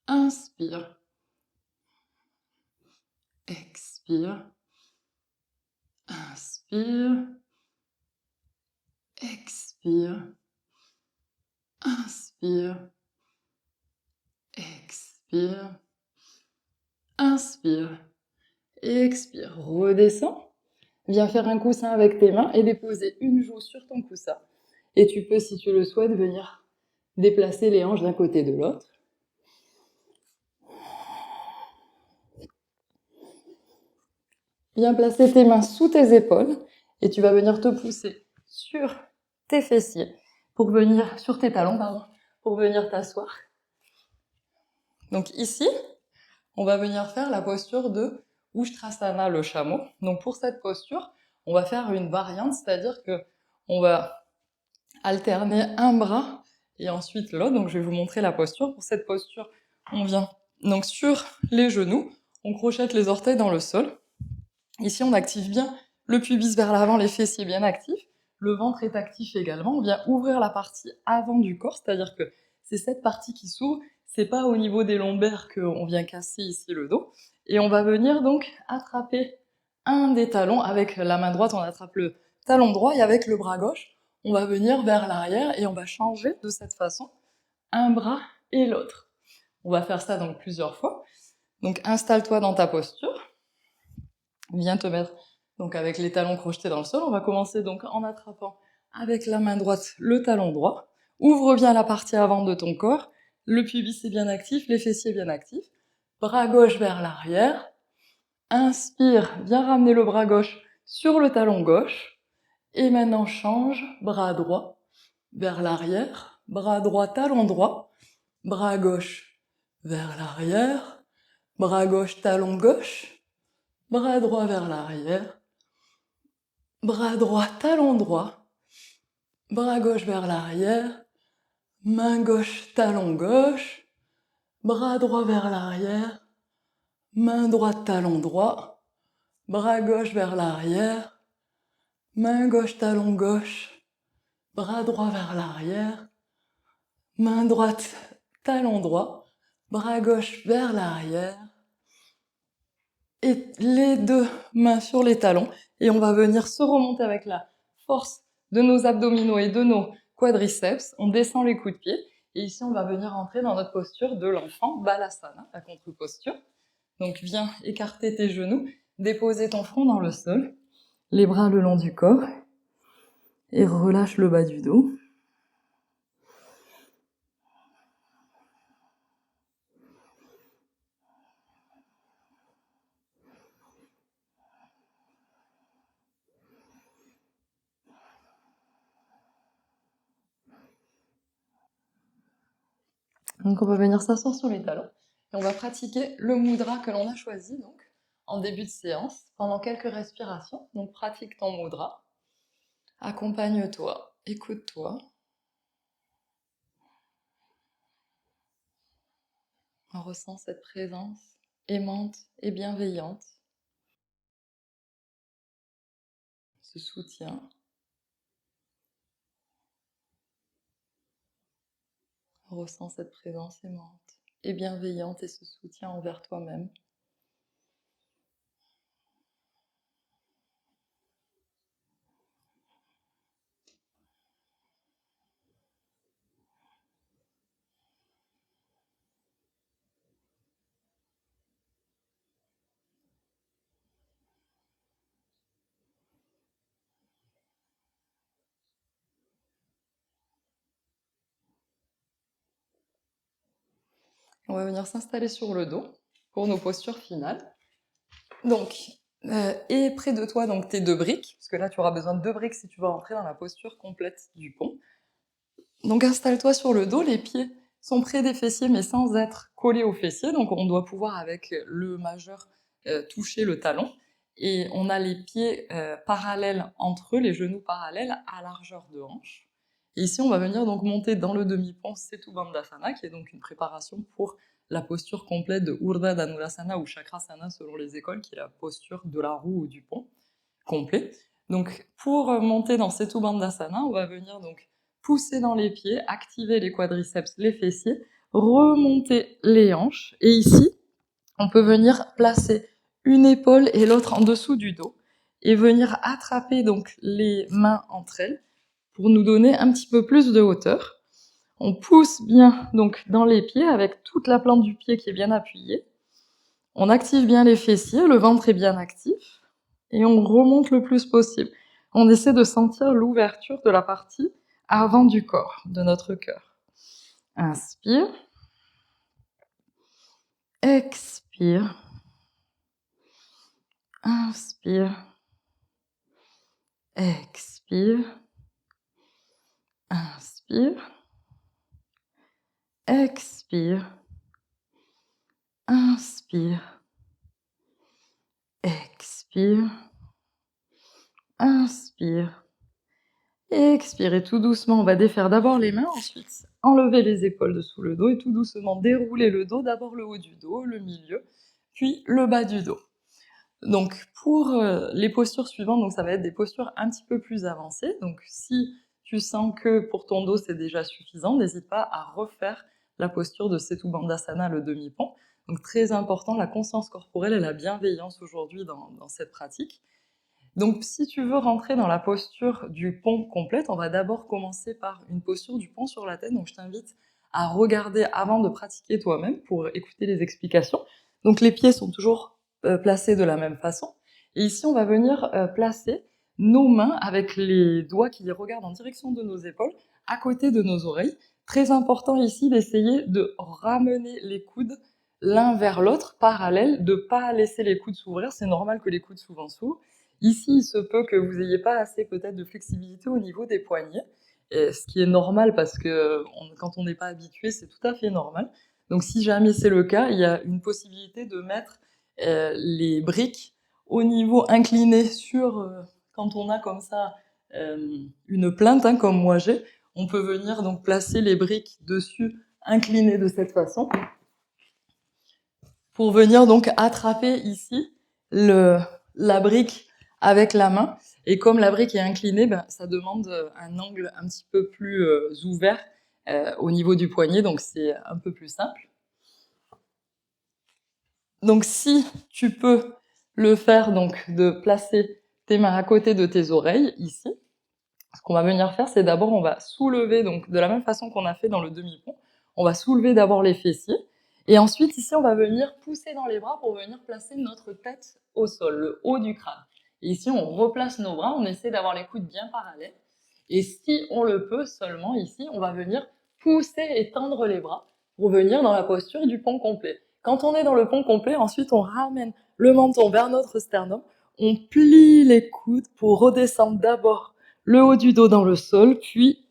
inspire, expire, inspire, expire, inspire, expire, inspire et expire. Redescends, viens faire un coussin avec tes mains et déposer une joue sur ton coussin. Et tu peux, si tu le souhaites, venir déplacer les hanches d'un côté de l'autre. Viens placer tes mains sous tes épaules et tu vas venir te pousser sur tes fessiers pour venir sur tes talons, pardon, pour venir t'asseoir. Donc ici, on va venir faire la posture de Ushtrasana, le chameau. Donc pour cette posture, on va faire une variante, c'est-à-dire que on va alterner un bras et ensuite l'autre. Donc je vais vous montrer la posture. Pour cette posture, on vient donc sur les genoux, on crochette les orteils dans le sol. Ici, on active bien le pubis vers l'avant, les fessiers bien actifs. Le ventre est actif également. On vient ouvrir la partie avant du corps, c'est-à-dire que c'est cette partie qui s'ouvre. C'est pas au niveau des lombaires qu'on vient casser ici le dos. Et on va venir donc attraper un des talons. Avec la main droite, on attrape le talon droit et avec le bras gauche, on va venir vers l'arrière et on va changer de cette façon un bras et l'autre. On va faire ça donc plusieurs fois. Donc installe-toi dans ta posture. Viens te mettre donc avec les talons crochetés dans le sol. On va commencer donc en attrapant avec la main droite le talon droit. Ouvre bien la partie avant de ton corps. Le pubis est bien actif, les fessiers bien actifs. Bras gauche vers l'arrière. Inspire, viens ramener le bras gauche sur le talon gauche. Et maintenant change, bras droit vers l'arrière. Bras droit, talon droit. Bras gauche vers l'arrière. Bras gauche, talon gauche. Bras droit vers l'arrière, bras droit, talon droit, bras gauche vers l'arrière, main gauche, talon gauche, bras droit vers l'arrière, main droite, talon droit, bras gauche vers l'arrière, main gauche, talon gauche, bras droit vers l'arrière, main droite, talon droit, bras gauche vers l'arrière, et les deux mains sur les talons, et on va venir se remonter avec la force de nos abdominaux et de nos quadriceps. On descend les coups de pied, et ici on va venir entrer dans notre posture de l'enfant, Balasana, la contre-posture. Donc viens écarter tes genoux, déposer ton front dans le sol, les bras le long du corps, et relâche le bas du dos. Donc on va venir s'asseoir sur les talons et on va pratiquer le mudra que l'on a choisi donc en début de séance pendant quelques respirations. Donc pratique ton mudra, accompagne-toi, écoute-toi, ressens cette présence aimante et bienveillante, ce soutien. Ressens cette présence aimante et bienveillante et ce soutien envers toi-même. On va venir s'installer sur le dos pour nos postures finales. Donc, et près de toi, donc tes deux briques, parce que là tu auras besoin de deux briques si tu veux rentrer dans la posture complète du pont. Donc installe-toi sur le dos, les pieds sont près des fessiers mais sans être collés aux fessiers, donc on doit pouvoir avec le majeur toucher le talon. Et on a les pieds parallèles entre eux, les genoux parallèles à largeur de hanche. Et ici on va venir donc monter dans le demi-pont Setu Bandhasana, qui est donc une préparation pour la posture complète de Urdhva Dhanurasana ou Chakrasana selon les écoles, qui est la posture de la roue ou du pont complet. Donc pour monter dans Setu Bandhasana, on va venir donc pousser dans les pieds, activer les quadriceps, les fessiers, remonter les hanches. Et ici, on peut venir placer une épaule et l'autre en dessous du dos et venir attraper donc les mains entre elles pour nous donner un petit peu plus de hauteur. On pousse bien donc dans les pieds avec toute la plante du pied qui est bien appuyée. On active bien les fessiers, le ventre est bien actif et on remonte le plus possible. On essaie de sentir l'ouverture de la partie avant du corps, de notre cœur. Inspire. Expire. Inspire. Expire. Inspire. Inspire. Expire. Inspire. Expire. Inspire. Expire. Et tout doucement, on va défaire d'abord les mains, ensuite enlever les épaules dessous le dos et tout doucement dérouler le dos, d'abord le haut du dos, le milieu, puis le bas du dos. Donc pour les postures suivantes, donc ça va être des postures un petit peu plus avancées. Donc si tu sens que pour ton dos c'est déjà suffisant, n'hésite pas à refaire la posture de Setu Bandhasana, le demi-pont. Donc très important, la conscience corporelle et la bienveillance aujourd'hui dans cette pratique. Donc si tu veux rentrer dans la posture du pont complète, on va d'abord commencer par une posture du pont sur la tête. Donc je t'invite à regarder avant de pratiquer toi-même pour écouter les explications. Donc les pieds sont toujours placés de la même façon. Et ici, on va venir placer nos mains avec les doigts qui regardent en direction de nos épaules, à côté de nos oreilles. Très important ici d'essayer de ramener les coudes l'un vers l'autre, parallèles, de pas laisser les coudes s'ouvrir. C'est normal que les coudes souvent s'ouvrent. Ici, il se peut que vous n'ayez pas assez peut-être de flexibilité au niveau des poignets, et ce qui est normal parce que quand on n'est pas habitué, c'est tout à fait normal. Donc si jamais c'est le cas, il y a une possibilité de mettre les briques au niveau incliné sur, quand on a comme ça une plainte, hein, comme moi j'ai, on peut venir donc placer les briques dessus, inclinées de cette façon, pour venir donc attraper ici la brique avec la main. Et comme la brique est inclinée, ben, ça demande un angle un petit peu plus ouvert au niveau du poignet, donc c'est un peu plus simple. Donc si tu peux le faire, donc de placer tes mains à côté de tes oreilles, ici, ce qu'on va venir faire, c'est d'abord on va soulever, donc de la même façon qu'on a fait dans le demi-pont, on va soulever d'abord les fessiers, et ensuite ici on va venir pousser dans les bras pour venir placer notre tête au sol, le haut du crâne. Et ici on replace nos bras, on essaie d'avoir les coudes bien parallèles, et si on le peut seulement ici, on va venir pousser et tendre les bras pour venir dans la posture du pont complet. Quand on est dans le pont complet, ensuite on ramène le menton vers notre sternum, on plie les coudes pour redescendre d'abord le haut du dos dans le sol, puis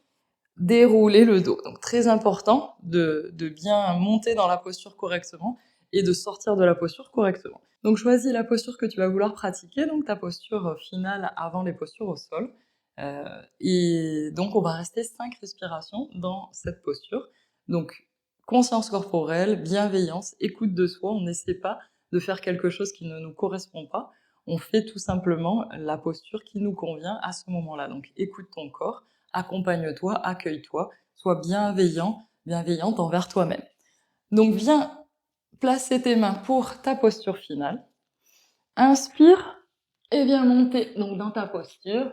dérouler le dos. Donc très important de bien monter dans la posture correctement et de sortir de la posture correctement. Donc choisis la posture que tu vas vouloir pratiquer, donc ta posture finale avant les postures au sol. Et donc on va rester 5 respirations dans cette posture. Donc conscience corporelle, bienveillance, écoute de soi, on n'essaie pas de faire quelque chose qui ne nous correspond pas, on fait tout simplement la posture qui nous convient à ce moment-là. Donc écoute ton corps, accompagne-toi, accueille-toi, sois bienveillant, bienveillante envers toi-même. Donc viens placer tes mains pour ta posture finale. Inspire et viens monter donc dans ta posture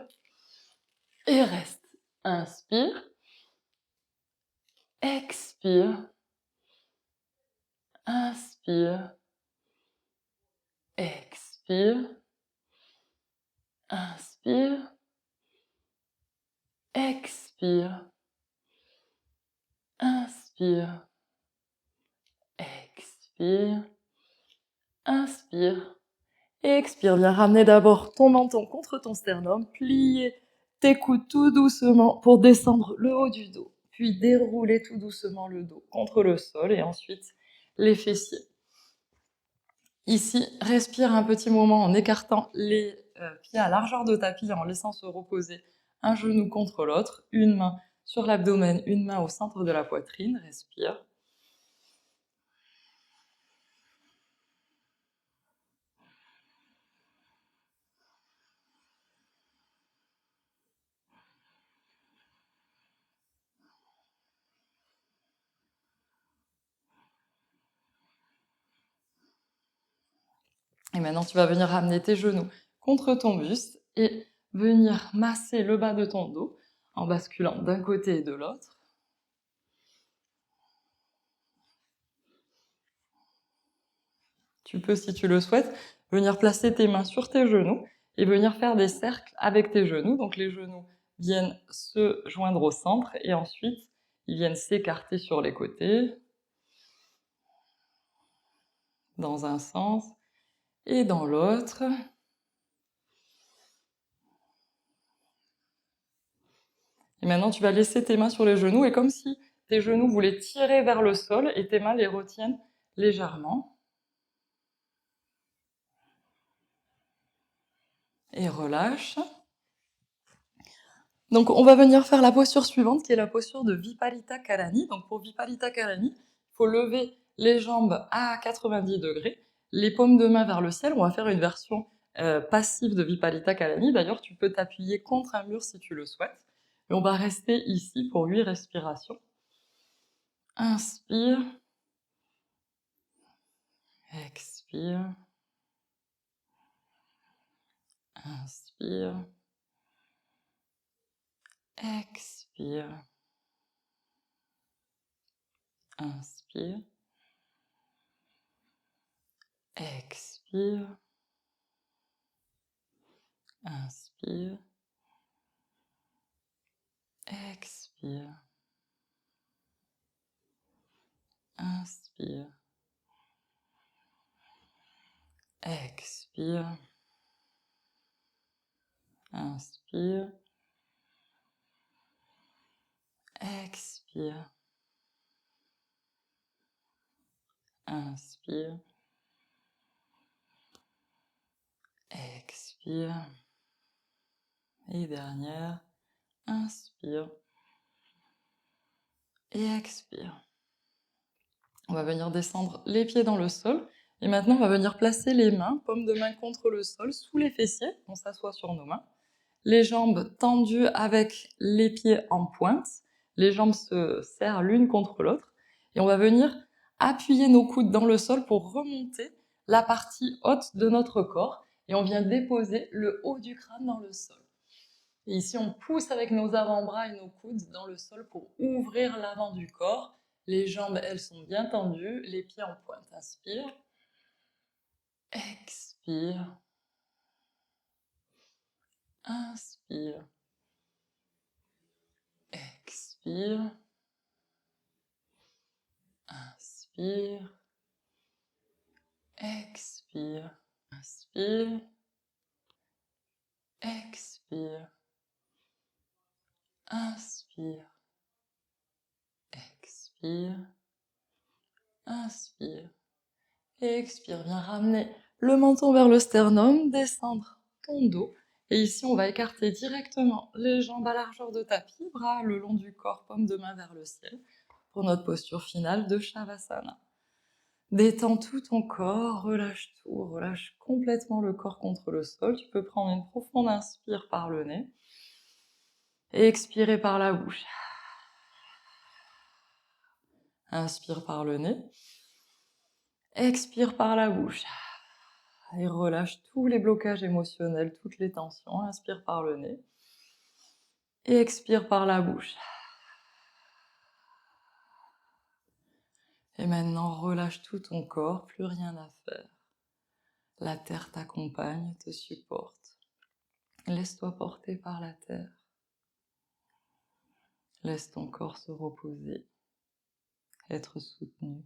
et reste. Inspire, expire, inspire, expire, inspire, expire, inspire, expire, inspire, et expire. Viens ramener d'abord ton menton contre ton sternum, plier tes coudes tout doucement pour descendre le haut du dos, puis dérouler tout doucement le dos contre le sol et ensuite les fessiers. Ici, respire un petit moment en écartant les pieds à largeur de tapis, en laissant se reposer un genou contre l'autre, une main sur l'abdomen, une main au centre de la poitrine. Respire. Et maintenant, tu vas venir ramener tes genoux contre ton buste et venir masser le bas de ton dos en basculant d'un côté et de l'autre. Tu peux, si tu le souhaites, venir placer tes mains sur tes genoux et venir faire des cercles avec tes genoux. Donc les genoux viennent se joindre au centre et ensuite ils viennent s'écarter sur les côtés dans un sens et dans l'autre. Et maintenant, tu vas laisser tes mains sur les genoux et comme si tes genoux voulaient tirer vers le sol et tes mains les retiennent légèrement. Et relâche. Donc, on va venir faire la posture suivante qui est la posture de Viparita Karani. Donc, pour Viparita Karani, il faut lever les jambes à 90 degrés, les paumes de main vers le ciel. On va faire une version passive de Viparita Karani. D'ailleurs, tu peux t'appuyer contre un mur si tu le souhaites. Et on va rester ici pour 8 respirations. Inspire. Expire. Inspire. Expire. Inspire. Expire. Inspire. Expire. Inspire. Expire. Inspire. Expire. Inspire. Expire. Et dernière. Inspire. Et expire. On va venir descendre les pieds dans le sol. Et maintenant, on va venir placer les mains, paumes de main contre le sol, sous les fessiers. On s'assoit sur nos mains. Les jambes tendues avec les pieds en pointe. Les jambes se serrent l'une contre l'autre. Et on va venir appuyer nos coudes dans le sol pour remonter la partie haute de notre corps. Et on vient déposer le haut du crâne dans le sol. Et ici, on pousse avec nos avant-bras et nos coudes dans le sol pour ouvrir l'avant du corps. Les jambes, elles sont bien tendues, les pieds en pointe. Inspire. Expire. Inspire. Expire. Inspire. Expire. Inspire. Expire. Inspire. Expire. Inspire. Et expire. Viens ramener le menton vers le sternum, descendre ton dos. Et ici, on va écarter directement les jambes à largeur de tapis, bras le long du corps, paume de main vers le ciel, pour notre posture finale de Shavasana. Détends tout ton corps, relâche tout, relâche complètement le corps contre le sol. Tu peux prendre une profonde inspire par le nez et expirer par la bouche. Inspire par le nez, expire par la bouche. Et relâche tous les blocages émotionnels, toutes les tensions. Inspire par le nez et expire par la bouche. Et maintenant, relâche tout ton corps, plus rien à faire. La terre t'accompagne, te supporte. Laisse-toi porter par la terre. Laisse ton corps se reposer, être soutenu.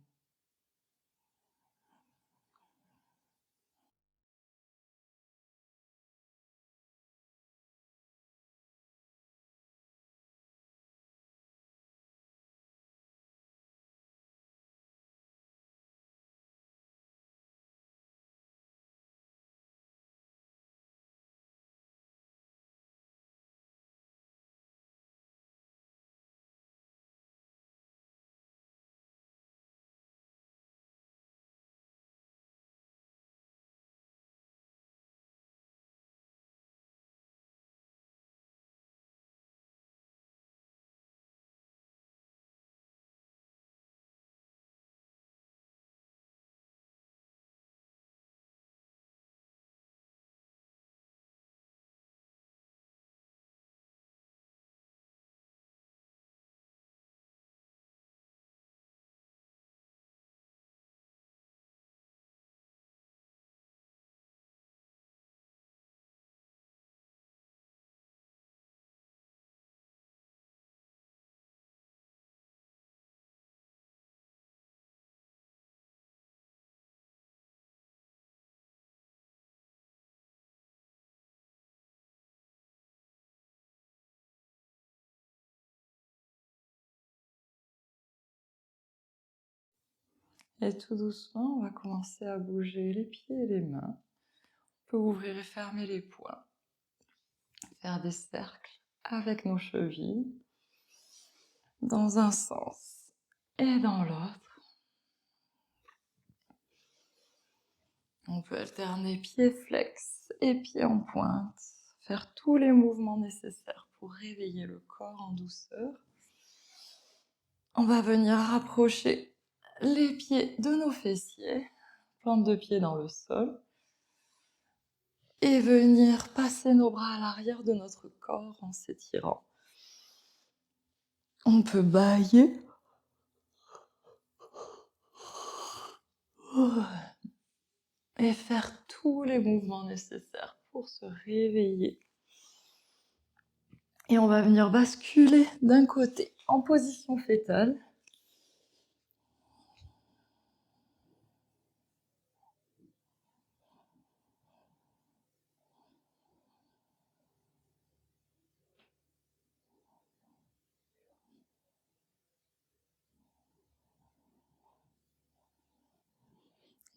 Et tout doucement, on va commencer à bouger les pieds et les mains. On peut ouvrir et fermer les poings. Faire des cercles avec nos chevilles dans un sens et dans l'autre. On peut alterner pieds flex et pieds en pointe. Faire tous les mouvements nécessaires pour réveiller le corps en douceur. On va venir rapprocher les pieds de nos fessiers, plante de pied dans le sol, et venir passer nos bras à l'arrière de notre corps en s'étirant. On peut bâiller et faire tous les mouvements nécessaires pour se réveiller. Et on va venir basculer d'un côté en position fétale.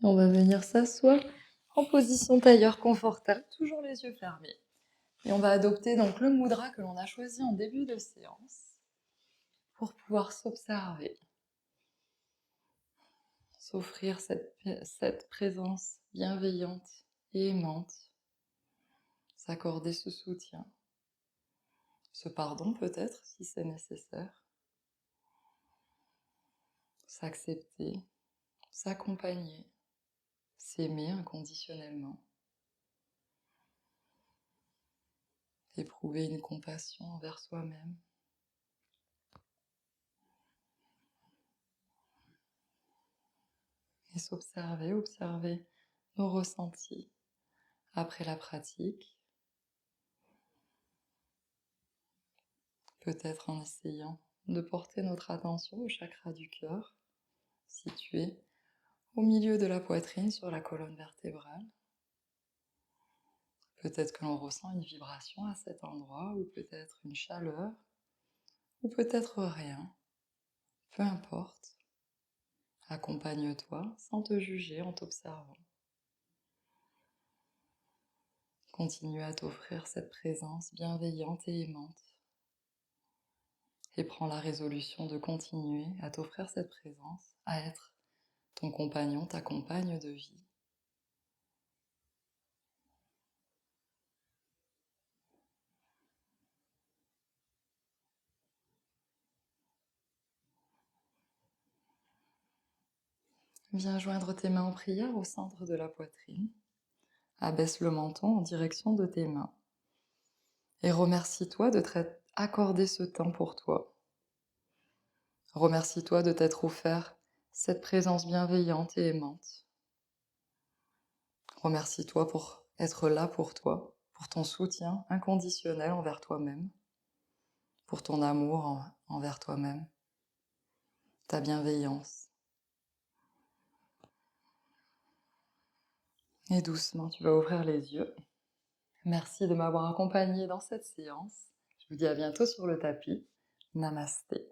On va venir s'asseoir en position tailleur confortable, toujours les yeux fermés. Et on va adopter donc le mudra que l'on a choisi en début de séance pour pouvoir s'observer, s'offrir cette présence bienveillante et aimante, s'accorder ce soutien, ce pardon peut-être si c'est nécessaire, s'accepter, s'accompagner, s'aimer inconditionnellement, éprouver une compassion envers soi-même. Et observer nos ressentis après la pratique, peut-être en essayant de porter notre attention au chakra du cœur, situé au milieu de la poitrine sur la colonne vertébrale. Peut-être que l'on ressent une vibration à cet endroit, ou peut-être une chaleur, ou peut-être rien, peu importe. Accompagne-toi sans te juger en t'observant. Continue à t'offrir cette présence bienveillante et aimante. Et prends la résolution de continuer à t'offrir cette présence, à être ton compagnon, ta compagne de vie. Viens joindre tes mains en prière au centre de la poitrine. Abaisse le menton en direction de tes mains. Et remercie-toi de t'être accordé ce temps pour toi. Remercie-toi de t'être offert cette présence bienveillante et aimante. Remercie-toi pour être là pour toi, pour ton soutien inconditionnel envers toi-même, pour ton amour envers toi-même, ta bienveillance. Et doucement, tu vas ouvrir les yeux. Merci de m'avoir accompagné dans cette séance. Je vous dis à bientôt sur le tapis. Namasté.